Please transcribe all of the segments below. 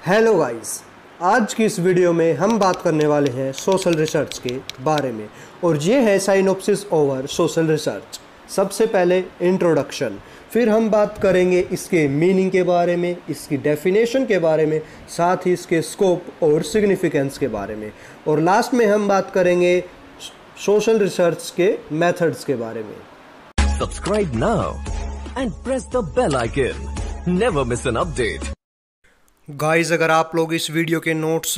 Hello guys, आज की इस वीडियो में हम बात करने वाले हैं सोशल रिसर्च के बारे में और ये है साइनॉप्सिस ओवर सोशल रिसर्च। सबसे पहले इंट्रोडक्शन, फिर हम बात करेंगे इसके मीनिंग के बारे में, इसकी डेफिनेशन के बारे में, साथ ही इसके स्कोप और सिग्निफिकेंस के बारे में, और लास्ट में हम बात करेंगे सोशल रिसर्च के मेथड्स के बारे में। Subscribe now and press the bell icon. Never miss an update. Guys, अगर आप लोग इस वीडियो के नोट्स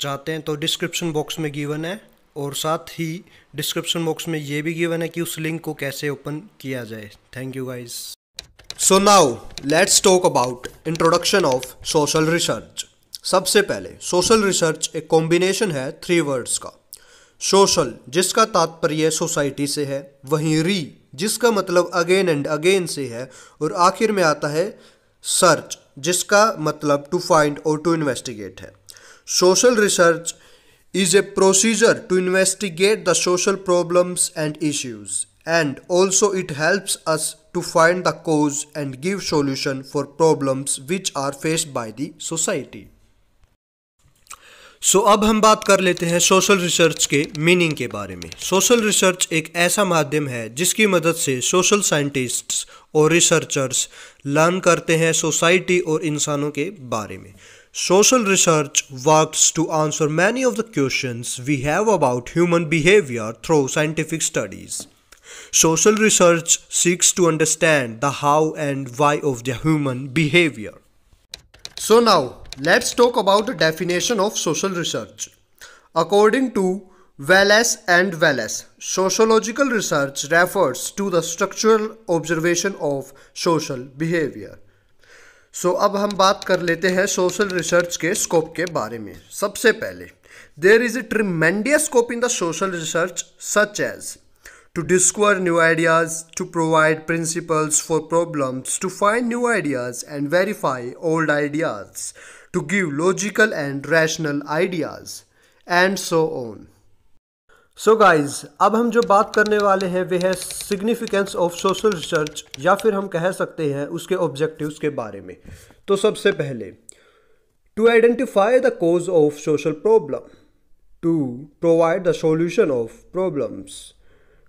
चाहते हैं तो डिस्क्रिप्शन बॉक्स में गिवन है, और साथ ही डिस्क्रिप्शन बॉक्स में ये भी गिवन है कि उस लिंक को कैसे ओपन किया जाए। Thank you guys. So now let's talk about introduction of social research. सबसे पहले सोशल रिसर्च एक कॉम्बिनेशन है 3 वर्ड्स का। सोशल जिसका तात्पर्य सोसाइटी से है, वहीं री जिसका मतलब अगेन एंड अगेन से है, और आखिर में आता है सर्च जिसका मतलब टू फाइंड और टू इन्वेस्टिगेट है। Social research is a procedure to investigate the social problems and issues, and also it helps us to find the cause and give solution for problems which are faced by the society. So अब हम बात कर लेते हैं social research के meaning के बारे में। सोशल रिसर्च एक ऐसा माध्यम है जिसकी मदद से सोशल साइंटिस्ट्स और रिसर्चर्स लर्न करते हैं सोसाइटी और इंसानों के बारे में। Social research works to answer many of the questions we have about human behaviour through scientific studies. Social research seeks to understand the how and why of the human behavior. So now, let's talk about the definition of social research. According to Wallace and Wallace, sociological research refers to the structural observation of social behavior. So अब हम बात कर लेते हैं social research के scope के बारे में। सबसे पहले, there is a tremendous scope in the social research such as to discover new ideas, to provide principles for problems, to find new ideas and verify old ideas, to give logical and rational ideas, and so on. So guys, अब हम जो बात करने वाले हैं वह है significance of social research, या फिर हम कह सकते हैं उसके ऑब्जेक्टिव्स के बारे में। तो सबसे पहले, to identify the cause of social problem, to provide the solution of problems,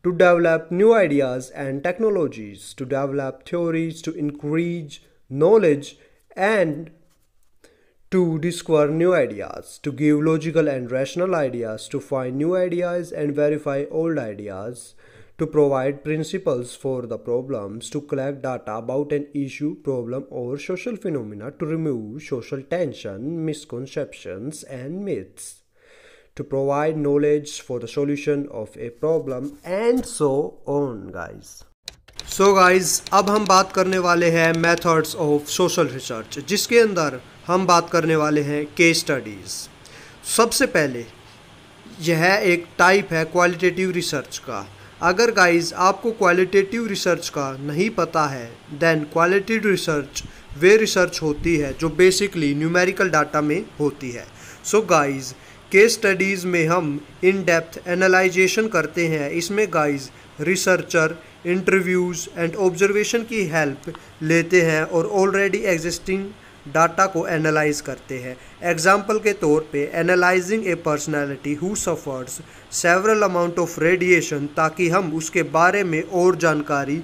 to develop new ideas and technologies, to develop theories to increase knowledge, and to discover new ideas, to give logical and rational ideas, to find new ideas and verify old ideas, to provide principles for the problems, to collect data about an issue, problem, or social phenomena, to remove social tension, misconceptions, and myths, to provide knowledge for the solution of a problem, and so on guys. So guys, अब हम बात करने वाले हैं methods of social research, जिसके अंदर हम बात करने वाले हैं केस स्टडीज़। सबसे पहले, यह एक टाइप है क्वालिटेटिव रिसर्च का। अगर गाइज आपको क्वालिटेटिव रिसर्च का नहीं पता है, देन क्वालिटेटिव रिसर्च वे रिसर्च होती है जो बेसिकली न्यूमेरिकल डाटा में होती है। सो गाइज, केस स्टडीज़ में हम इन डेप्थ एनालाइजेशन करते हैं। इसमें guys researcher interviews and observation की हेल्प लेते हैं और ऑलरेडी एग्जिस्टिंग डाटा को एनालाइज करते हैं। एग्जाम्पल के तौर पे, analysing A personality who suffers several amount of radiation, ताकि हम उसके बारे में और जानकारी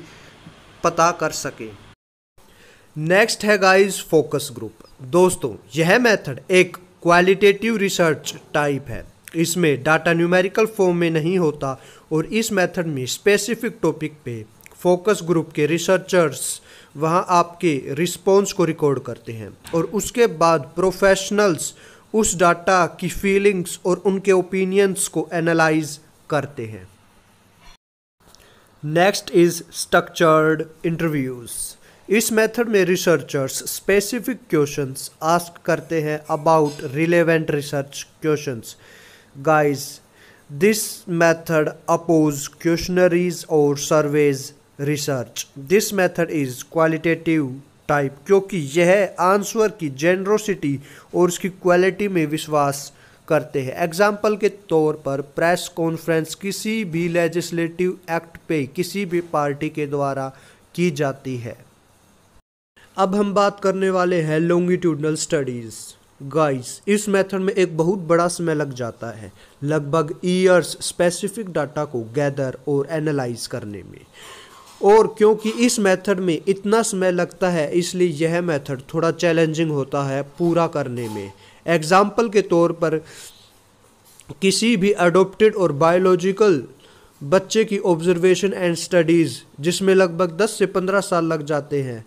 पता कर सकें। नेक्स्ट है गाइज फोकस ग्रुप। दोस्तों, यह मेथड एक क्वालिटेटिव रिसर्च टाइप है। इसमें डाटा न्यूमेरिकल फॉर्म में नहीं होता, और इस मेथड में स्पेसिफिक टॉपिक पे फोकस ग्रुप के रिसर्चर्स वहाँ आपके रिस्पॉन्स को रिकॉर्ड करते हैं, और उसके बाद प्रोफेशनल्स उस डाटा की फीलिंग्स और उनके ओपिनियंस को एनालाइज करते हैं। Next is structured interviews. इस मेथड में रिसर्चर्स स्पेसिफिक क्वेश्चंस आस्क करते हैं about relevant research questions. Guys, this method oppose questionnaires और surveys research. This method is qualitative type क्योंकि यह आंसर की जेनरोसिटी और उसकी क्वालिटी में विश्वास करते हैं। एग्जाम्पल के तौर पर, प्रेस कॉन्फ्रेंस किसी भी लेजिस्लेटिव एक्ट पे किसी भी पार्टी के द्वारा की जाती है। अब हम बात करने वाले हैं लॉन्गिट्यूडनल स्टडीज़। गाइस इस मेथड में एक बहुत बड़ा समय लग जाता है, लगभग ईयर्स स्पेसिफिक डाटा को गैदर और एनालाइज करने में। और क्योंकि इस मेथड में इतना समय लगता है इसलिए यह मेथड थोड़ा चैलेंजिंग होता है पूरा करने में। एग्जाम्पल के तौर पर किसी भी अडोप्टेड और बायोलॉजिकल बच्चे की ऑब्जर्वेशन एंड स्टडीज़ जिसमें लगभग 10 से 15 साल लग जाते हैं।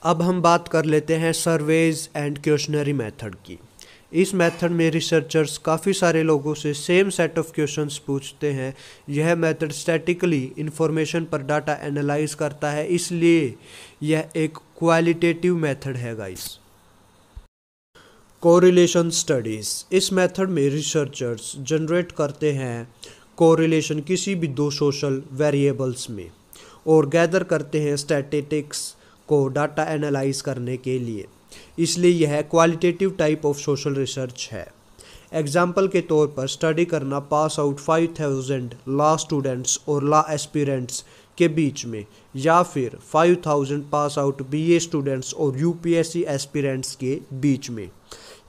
अब हम बात कर लेते हैं सर्वेज एंड क्वेश्चनरी मेथड की। इस मेथड में रिसर्चर्स काफ़ी सारे लोगों से सेम सेट ऑफ क्वेश्चंस पूछते हैं। यह मेथड स्टैटिकली इंफॉर्मेशन पर डाटा एनालाइज करता है, इसलिए यह एक क्वालिटेटिव मेथड है गाइस। कोरिलेशन स्टडीज़, इस मेथड में रिसर्चर्स जनरेट करते हैं कोरिलेशन किसी भी दो सोशल वेरिएबल्स में और गैदर करते हैं स्टैटिस्टिक्स को डाटा एनालाइज करने के लिए, इसलिए यह qualitative type of social research है। एग्जाम्पल के तौर पर स्टडी करना पास आउट 5000 लॉ स्टूडेंट्स और लॉ एस्पिरेंट्स के बीच में, या फिर 5000 पास आउट बीए स्टूडेंट्स और यूपीएससी एस्पिरेंट्स के बीच में।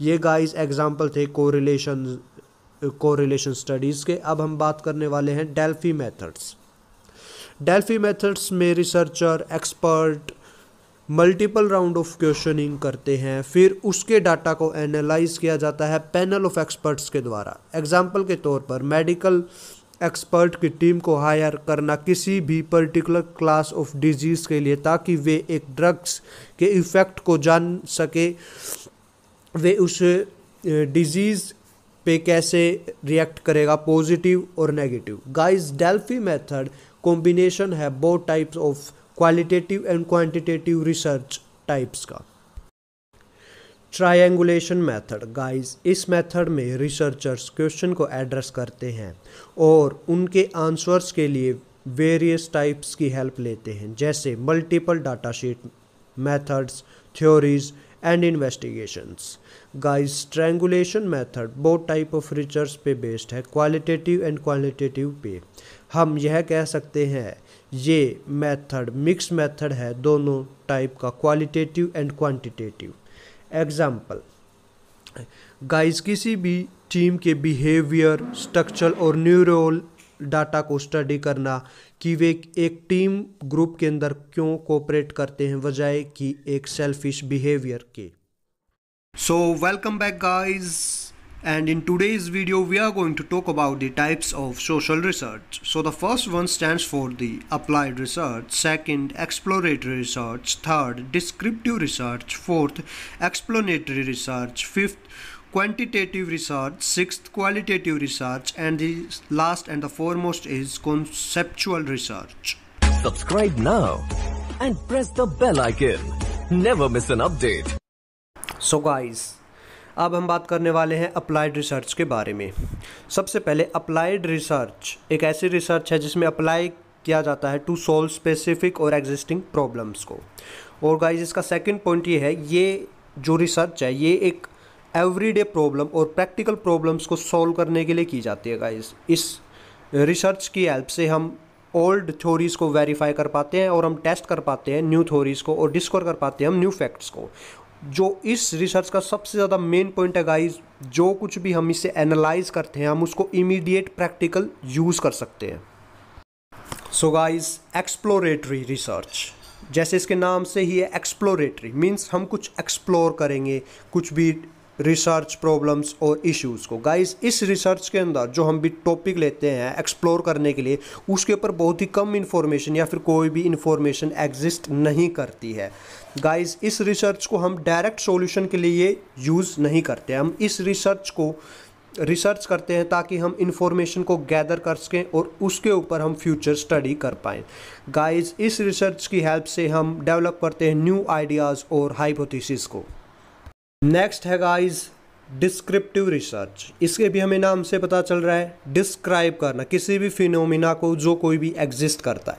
ये गाइस एग्जाम्पल थे कोरिलेशन स्टडीज़ के। अब हम बात करने वाले हैं डेल्फी मेथड्स। डेल्फी मेथड्स में researcher expert multiple round of questioning करते हैं, फिर उसके डाटा को एनालाइज किया जाता है पैनल ऑफ एक्सपर्ट्स के द्वारा। एग्जाम्पल के तौर पर मेडिकल एक्सपर्ट की टीम को हायर करना किसी भी पर्टिकुलर क्लास ऑफ डिजीज़ के लिए, ताकि वे एक ड्रग्स के इफ़ेक्ट को जान सके, वे उस डिजीज़ पे कैसे रिएक्ट करेगा, पॉजिटिव और negative. Guys Delphi method combination है both types of qualitative and quantitative research types का। ट्रायंगुलेशन मेथड, गाइस इस मेथड में रिसर्चर्स क्वेश्चन को एड्रेस करते हैं और उनके आंसर्स के लिए वेरियस टाइप्स की हेल्प लेते हैं, जैसे multiple data sheet methods, theories and investigations. Guys triangulation method both type of research पे बेस्ड है, क्वालिटेटिव एंड क्वांटिटेटिव पे। हम यह कह सकते हैं ये मेथड मिक्स मेथड है दोनों टाइप का, qualitative and quantitative. Example guys किसी भी टीम के बिहेवियर, स्ट्रक्चर और न्यूरल डाटा को स्टडी करना कि वे एक टीम ग्रुप के अंदर क्यों कोऑपरेट करते हैं बजाय कि एक सेल्फिश बिहेवियर के। So welcome back guys, and in today's video we are going to talk about the types of social research. So the first one stands for the applied research, second exploratory research, third descriptive research, fourth explanatory research, fifth quantitative research, sixth qualitative research, and the last and the foremost is conceptual research. Subscribe now and press the bell icon. Never miss an update. So guys अब हम बात करने वाले हैं applied research के बारे में। सबसे पहले अप्लाइड रिसर्च एक ऐसी रिसर्च है जिसमें अप्लाई किया जाता है टू सॉल्व स्पेसिफिक और एग्जिस्टिंग प्रॉब्लम्स को। और गाइस इसका सेकंड पॉइंट ये है, ये जो रिसर्च है ये एक एवरीडे प्रॉब्लम और प्रैक्टिकल प्रॉब्लम्स को सॉल्व करने के लिए की जाती है। गाइस इस रिसर्च की हेल्प से हम ओल्ड थ्योरीज़ को वेरीफाई कर पाते हैं और हम टेस्ट कर पाते हैं न्यू थ्योरीज़ को और डिस्कवर कर पाते हैं हम न्यू फैक्ट्स को। जो इस रिसर्च का सबसे ज़्यादा मेन पॉइंट है गाइस, जो कुछ भी हम इससे एनालाइज करते हैं हम उसको इमीडिएट प्रैक्टिकल यूज़ कर सकते हैं। सो गाइस एक्सप्लोरेटरी रिसर्च, जैसे इसके नाम से ही है एक्सप्लोरेटरी मीन्स हम कुछ एक्सप्लोर करेंगे कुछ भी रिसर्च प्रॉब्लम्स और इश्यूज़ को। गाइस इस रिसर्च के अंदर जो हम भी टॉपिक लेते हैं एक्सप्लोर करने के लिए उसके ऊपर बहुत ही कम इन्फॉर्मेशन या फिर कोई भी इन्फॉर्मेशन एग्जिस्ट नहीं करती है। गाइस इस रिसर्च को हम डायरेक्ट सॉल्यूशन के लिए यूज़ नहीं करते, हम इस रिसर्च को रिसर्च करते हैं ताकि हम इंफॉर्मेशन को गैदर कर सकें और उसके ऊपर हम फ्यूचर स्टडी कर पाएँ। गाइस इस रिसर्च की हेल्प से हम डेवलप करते हैं न्यू आइडियाज़ और हाइपोथेसिस को। नेक्स्ट है गाइस डिस्क्रिप्टिव रिसर्च, इसके भी हमें नाम से पता चल रहा है डिस्क्राइब करना किसी भी फिनोमिना को जो कोई भी एग्जिस्ट करता है।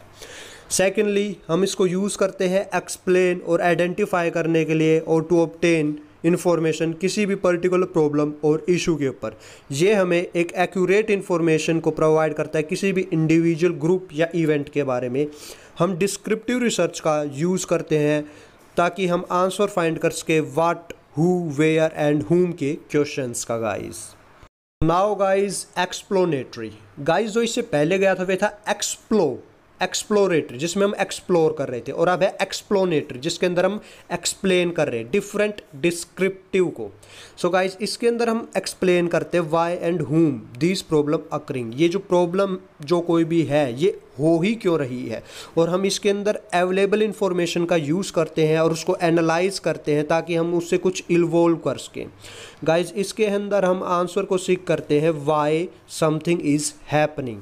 सेकेंडली हम इसको यूज़ करते हैं एक्सप्लेन और आइडेंटिफाई करने के लिए और टू ऑब्टेन इन्फॉर्मेशन किसी भी पर्टिकुलर प्रॉब्लम और इशू के ऊपर। ये हमें एक एक्यूरेट इन्फॉर्मेशन को प्रोवाइड करता है किसी भी इंडिविजुअल ग्रुप या इवेंट के बारे में। हम डिस्क्रिप्टिव रिसर्च का यूज़ करते हैं ताकि हम आंसर फाइंड कर सके व्हाट हु, वेयर एंड हुम के क्वेश्चंस का guys. Now guys explanatory, guys जो इससे पहले गया था वे था एक्सप्लोरेटरी जिसमें हम एक्सप्लोर कर रहे थे, और अब है एक्सप्लोनेटरी जिसके अंदर हम एक्सप्लेन कर रहे हैं डिफरेंट डिस्क्रिप्टिव को। सो गाइस इसके अंदर हम एक्सप्लेन करते हैं व्हाई एंड हुम दिस प्रॉब्लम अकरिंग, ये जो प्रॉब्लम जो कोई भी है ये हो ही क्यों रही है, और हम इसके अंदर अवेलेबल इंफॉर्मेशन का यूज़ करते हैं और उसको एनालाइज करते हैं ताकि हम उससे कुछ इन्वॉल्व कर सकें। गाइस इसके अंदर हम आंसर को सीख करते हैं why something is happening.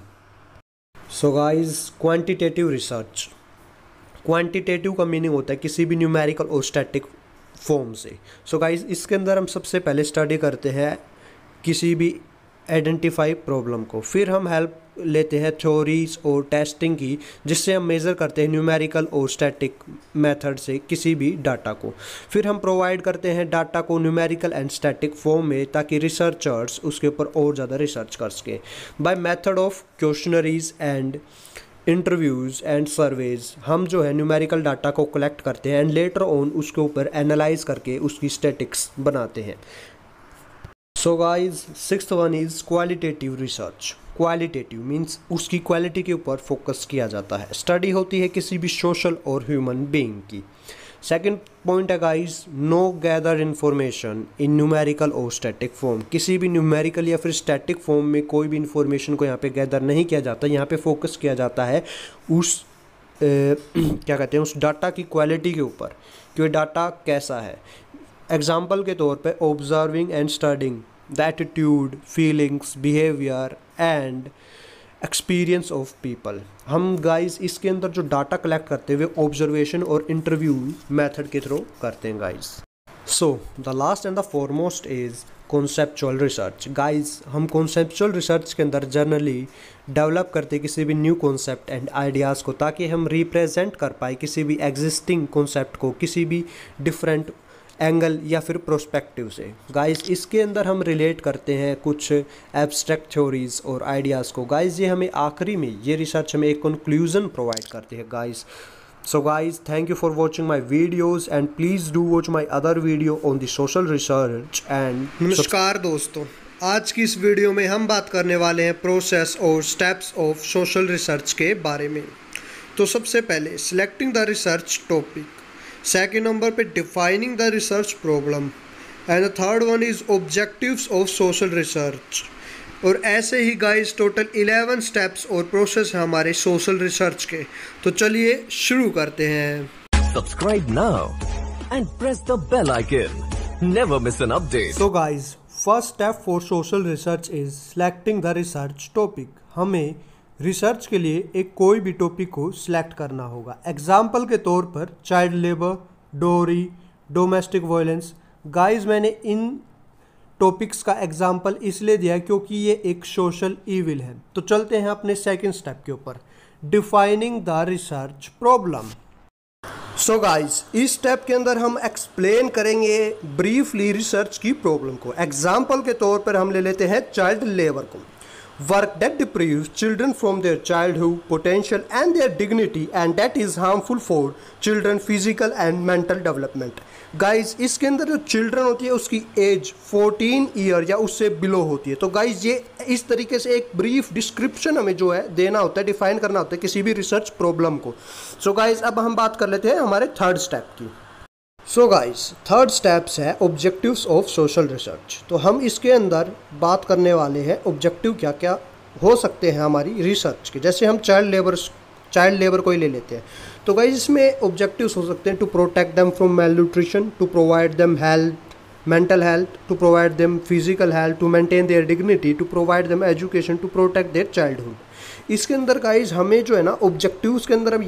So guys quantitative research, quantitative का मीनिंग होता है किसी भी न्यूमेरिकल और स्टैटिक फॉर्म से। सो गाइस इसके अंदर हम सबसे पहले स्टडी करते हैं किसी भी आइडेंटिफाई प्रॉब्लम को, फिर हम हेल्प लेते हैं थ्योरीज और टेस्टिंग की जिससे हम मेज़र करते हैं न्यूमेरिकल और स्टैटिक मेथड से किसी भी डाटा को, फिर हम प्रोवाइड करते हैं डाटा को न्यूमेरिकल एंड स्टैटिक फॉर्म में ताकि रिसर्चर्स उसके ऊपर और ज़्यादा रिसर्च कर सकें। By method of questionnaires and interviews and surveys हम जो है न्यूमेरिकल डाटा को कलेक्ट करते हैं एंड लेटर ऑन उसके ऊपर एनालाइज करके उसकी स्टैटिक्स बनाते हैं। So guys sixth one is qualitative research. Qualitative means उसकी क्वालिटी के ऊपर फोकस किया जाता है, स्टडी होती है किसी भी सोशल और ह्यूमन बीइंग की। सेकंड पॉइंट है guys no gather information in numerical और स्टैटिक फॉर्म, किसी भी न्यूमेरिकल या फिर स्टैटिक फॉर्म में कोई भी इन्फॉर्मेशन को यहाँ पे गैदर नहीं किया जाता, यहाँ पे फोकस किया जाता है उस क्या कहते हैं उस डाटा की क्वालिटी के ऊपर कि वो डाटा कैसा है। एग्जाम्पल के तौर पे observing and studying the attitude, feelings, behaviour and experience of people. हम गाइस इसके अंदर जो डाटा कलेक्ट करते हुए ऑब्जर्वेशन और इंटरव्यू मेथड के थ्रू करते हैं guys. So the last and the foremost is conceptual research. Guys हम कॉन्सेप्चुअल रिसर्च के अंदर जनरली डेवलप करते किसी भी न्यू कॉन्सेप्ट एंड आइडियाज़ को ताकि हम रिप्रेजेंट कर पाए किसी भी एग्जिस्टिंग कॉन्सेप्ट को किसी भी डिफरेंट एंगल या फिर प्रोस्पेक्टिव से। गाइस इसके अंदर हम रिलेट करते हैं कुछ एब्स्ट्रैक्ट थ्योरीज और आइडियाज़ को। गाइस ये हमें आखिरी में ये रिसर्च हमें एक कंक्लूजन प्रोवाइड करती है guys. So guys thank you for watching my videos and please do watch my other video on the social research and. नमस्कार दोस्तों, आज की इस वीडियो में हम बात करने वाले हैं प्रोसेस और स्टेप्स ऑफ सोशल रिसर्च के बारे में। तो सबसे पहले selecting the research topic, second number पे defining the research problem and the third one is objectives of social research. और ऐसे ही गाइस टोटल 11 स्टेप्स और प्रोसेस हैं हमारे सोशल रिसर्च के। तो चलिए शुरू करते हैं। Subscribe now and press the bell icon. Never miss an update. So guys, first step for social research is selecting the research topic. हमें रिसर्च के लिए एक कोई भी टॉपिक को सिलेक्ट करना होगा। एग्जाम्पल के तौर पर चाइल्ड लेबर, डोरी, डोमेस्टिक वायलेंस। गाइस मैंने इन टॉपिक्स का एग्जाम्पल इसलिए दिया क्योंकि ये एक सोशल ईविल है। तो चलते हैं अपने सेकंड स्टेप के ऊपर, defining the research problem. So guys इस स्टेप के अंदर हम एक्सप्लेन करेंगे ब्रीफली रिसर्च की प्रॉब्लम को। एग्जाम्पल के तौर पर हम ले लेते हैं चाइल्ड लेबर को। Work that deprives children from their childhood potential and their dignity and that is harmful for children physical and mental development. Guys इसके अंदर जो children होती है उसकी एज 14 ईयर या उससे बिलो होती है। तो गाइज ये इस तरीके से एक ब्रीफ डिस्क्रिप्शन हमें जो है देना होता है, डिफाइन करना होता है किसी भी रिसर्च प्रॉब्लम को। सो गाइज अब हम बात कर लेते हैं हमारे थर्ड स्टेप की। सो गाइस थर्ड स्टेप्स है ऑब्जेक्टिव्स ऑफ सोशल रिसर्च। तो हम इसके अंदर बात करने वाले हैं ऑब्जेक्टिव क्या क्या हो सकते हैं हमारी रिसर्च के। जैसे हम चाइल्ड लेबर को ही ले लेते हैं। तो गाइस इसमें ऑब्जेक्टिव्स हो सकते हैं to protect them from malnutrition, to provide them health, mental health, to provide them physical health, to maintain their dignity, to provide them education, to protect their childhood. इसके अंदर guys हमें जो है ना objectives के अंदर हम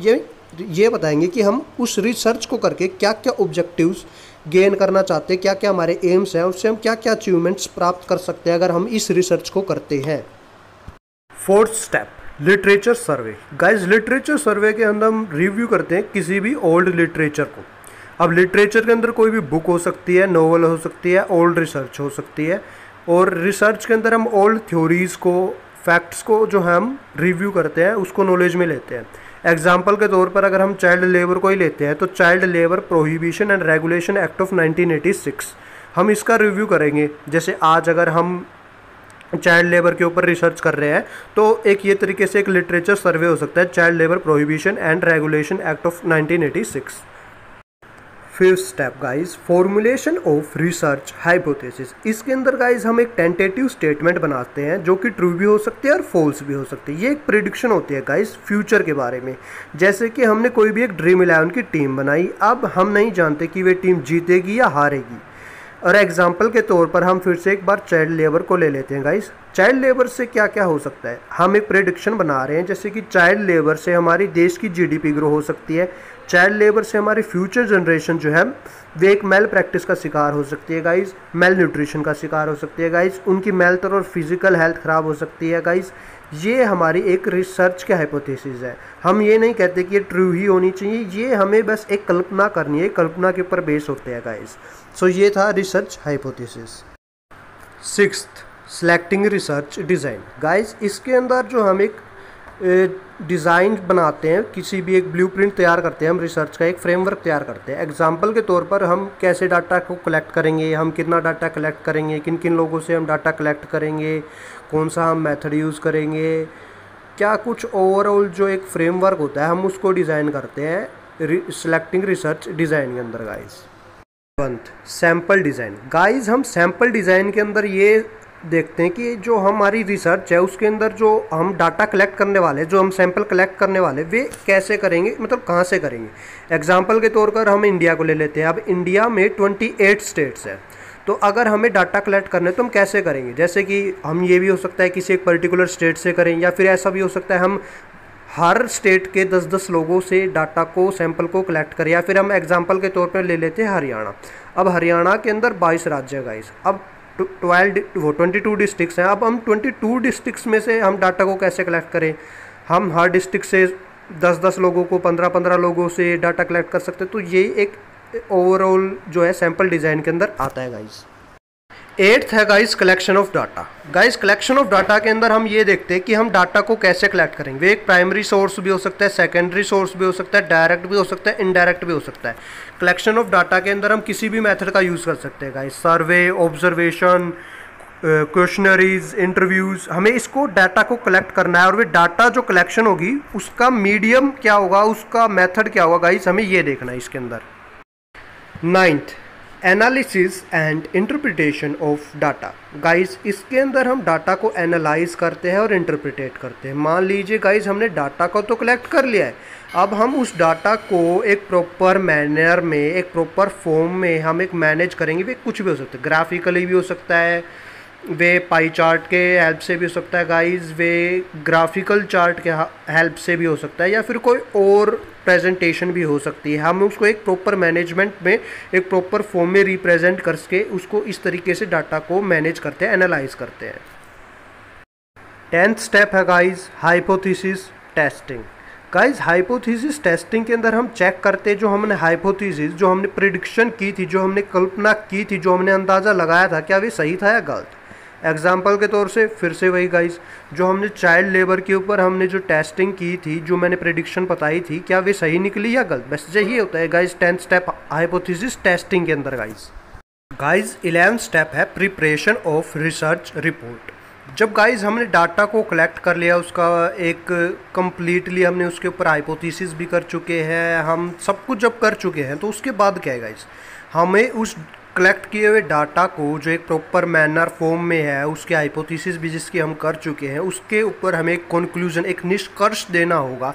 ये बताएंगे कि हम उस रिसर्च को करके क्या क्या ऑब्जेक्टिव्स गेन करना चाहते हैं, क्या क्या हमारे एम्स हैं, उससे हम क्या क्या अचीवमेंट्स प्राप्त कर सकते हैं अगर हम इस रिसर्च को करते हैं। फोर्थ स्टेप लिटरेचर सर्वे। गाइस लिटरेचर सर्वे के अंदर हम रिव्यू करते हैं किसी भी ओल्ड लिटरेचर को। अब लिटरेचर के अंदर कोई भी बुक हो सकती है, नॉवल हो सकती है, ओल्ड रिसर्च हो सकती है। और रिसर्च के अंदर हम ओल्ड थ्योरीज़ को, फैक्ट्स को जो हम रिव्यू करते हैं उसको नॉलेज में लेते हैं। एग्जाम्पल के तौर पर अगर हम चाइल्ड लेबर को ही लेते हैं तो child labour prohibition and regulation act of 1986 हम इसका रिव्यू करेंगे। जैसे आज अगर हम चाइल्ड लेबर के ऊपर रिसर्च कर रहे हैं तो एक ये तरीके से एक लिटरेचर सर्वे हो सकता है, child labour prohibition and regulation act of 1986। Fifth step guys, formulation of research hypothesis. इसके अंदर गाइस हम एक टेंटेटिव स्टेटमेंट बनाते हैं जो कि ट्रू भी हो सकती है और फॉल्स भी हो सकती है। ये एक प्रिडिक्शन होती है गाइस फ्यूचर के बारे में। जैसे कि हमने कोई भी एक ड्रीम 11 की टीम बनाई, अब हम नहीं जानते कि वे टीम जीतेगी या हारेगी। और एग्जाम्पल के तौर पर हम फिर से एक बार चाइल्ड लेबर को ले लेते हैं गाइस। चाइल्ड लेबर से क्या क्या हो सकता है, हम एक प्रेडिक्शन बना रहे हैं जैसे कि चाइल्ड लेबर से हमारी देश की जीडीपी ग्रो हो सकती है, चाइल्ड लेबर से हमारी फ्यूचर जनरेशन जो है वे एक मेल प्रैक्टिस का शिकार हो सकती है गाइस, मेल न्यूट्रिशन का शिकार हो सकती है गाइस, उनकी मेंटल और फिजिकल हेल्थ ख़राब हो सकती है गाइस। ये हमारी एक रिसर्च के हाइपोथेसिस है। हम ये नहीं कहते कि ये ट्रू ही होनी चाहिए, ये हमें बस एक कल्पना करनी है, कल्पना के ऊपर बेस होते हैं गाइस। सो ये था research hypothesis. Sixth, selecting research design. Guys इसके अंदर जो हम एक डिज़ाइन बनाते हैं, किसी भी एक ब्लूप्रिंट तैयार करते हैं, हम रिसर्च का एक फ्रेमवर्क तैयार करते हैं। एग्जांपल के तौर पर हम कैसे डाटा को कलेक्ट करेंगे, हम कितना डाटा कलेक्ट करेंगे, किन किन लोगों से हम डाटा कलेक्ट करेंगे, कौन सा हम मेथड यूज़ करेंगे, क्या कुछ ओवरऑल जो एक फ्रेमवर्क होता है हम उसको डिज़ाइन करते हैं सेलेक्टिंग रिसर्च डिज़ाइन के अंदर गाइस। Sample design. गाइस हम सैम्पल डिज़ाइन के अंदर ये देखते हैं कि जो हमारी रिसर्च है उसके अंदर जो हम डाटा कलेक्ट करने वाले, जो हम सैंपल कलेक्ट करने वाले, वे कैसे करेंगे, मतलब कहाँ से करेंगे। एग्जांपल के तौर पर हम इंडिया को ले लेते हैं। अब इंडिया में 28 स्टेट्स हैं, तो अगर हमें डाटा कलेक्ट करने तो हम कैसे करेंगे। जैसे कि हम ये भी हो सकता है किसी एक पर्टिकुलर स्टेट से करें, या फिर ऐसा भी हो सकता है हम हर स्टेट के 10-10 लोगों से डाटा को, सैंपल को कलेक्ट करें। या फिर हम एग्जांपल के तौर पर ले लेते हैं हरियाणा। अब हरियाणा के अंदर 22 राज्य है गाइस, अब 22 डिस्ट्रिक्ट्स हैं। अब हम 22 डिस्ट्रिक्ट्स में से हम डाटा को कैसे कलेक्ट करें। हम हर डिस्ट्रिक्ट से 10-10 लोगों को, 15-15 लोगों से डाटा कलेक्ट कर सकते हैं। तो ये एक ओवरऑल जो है सैंपल डिज़ाइन के अंदर आता है गाइस। 8th है guys collection of data. Guys collection of data के अंदर हम ये देखते हैं कि हम डाटा को कैसे कलेक्ट करेंगे। वे एक प्राइमरी सोर्स भी हो सकता है, सेकेंडरी सोर्स भी हो सकता है, डायरेक्ट भी हो सकता है, इनडायरेक्ट भी हो सकता है। कलेक्शन ऑफ डाटा के अंदर हम किसी भी मेथड का यूज़ कर सकते हैं गाइस, सर्वे, ऑब्जर्वेशन, क्वेश्चनरीज, इंटरव्यूज़। हमें इसको डाटा को कलेक्ट करना है और वे डाटा जो कलेक्शन होगी उसका मीडियम क्या होगा, उसका मेथड क्या होगा गाइस, हमें ये देखना है इसके अंदर। 9th, analysis and interpretation of data. Guys इसके अंदर हम डाटा को एनालाइज करते हैं और इंटरप्रिटेट करते हैं। मान लीजिए गाइस हमने डाटा को तो कलेक्ट कर लिया है, अब हम उस डाटा को एक प्रॉपर मैनर में, एक प्रॉपर फॉर्म में हम एक मैनेज करेंगे। वे कुछ भी हो सकता है, ग्राफिकली भी हो सकता है, वे पाई चार्ट के हेल्प से भी हो सकता है गाइस, वे ग्राफिकल चार्ट के हेल्प से भी हो सकता है, या फिर कोई और प्रेजेंटेशन भी हो सकती है। हम उसको एक प्रॉपर मैनेजमेंट में, एक प्रॉपर फॉर्म में रिप्रेजेंट करके उसको इस तरीके से डाटा को मैनेज करते हैं, एनालाइज करते हैं। 10th स्टेप है guys hypothesis testing. Guys hypothesis testing के अंदर हम चेक करते हैं जो हमने हाइपोथेसिस, जो हमने प्रिडिक्शन की थी, जो हमने कल्पना की थी, जो हमने अंदाज़ा लगाया था, क्या वे सही था या गलत। एग्जाम्पल के तौर से फिर से वही गाइस, जो हमने चाइल्ड लेबर के ऊपर हमने जो टेस्टिंग की थी, जो मैंने प्रेडिक्शन बताई थी, क्या वे सही निकली या गलत। बस यही होता है guys 10th step hypothesis testing के अंदर गाइस। 11th स्टेप है प्रिपरेशन ऑफ रिसर्च रिपोर्ट। जब गाइस हमने डाटा को कलेक्ट कर लिया, उसका एक कम्प्लीटली हमने उसके ऊपर हाइपोथेसिस भी कर चुके हैं, हम सब कुछ जब कर चुके हैं, तो उसके बाद क्या है गाइस, हमें उस कलेक्ट किए हुए डाटा को जो एक प्रॉपर मैनर फॉर्म में है, उसके हाइपोथेसिस भी जिसकी हम कर चुके हैं, उसके ऊपर हमें एक कंक्लूजन, एक निष्कर्ष देना होगा,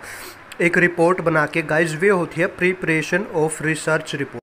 एक रिपोर्ट बना के गाइस। वे होती है प्रिपरेशन ऑफ रिसर्च रिपोर्ट।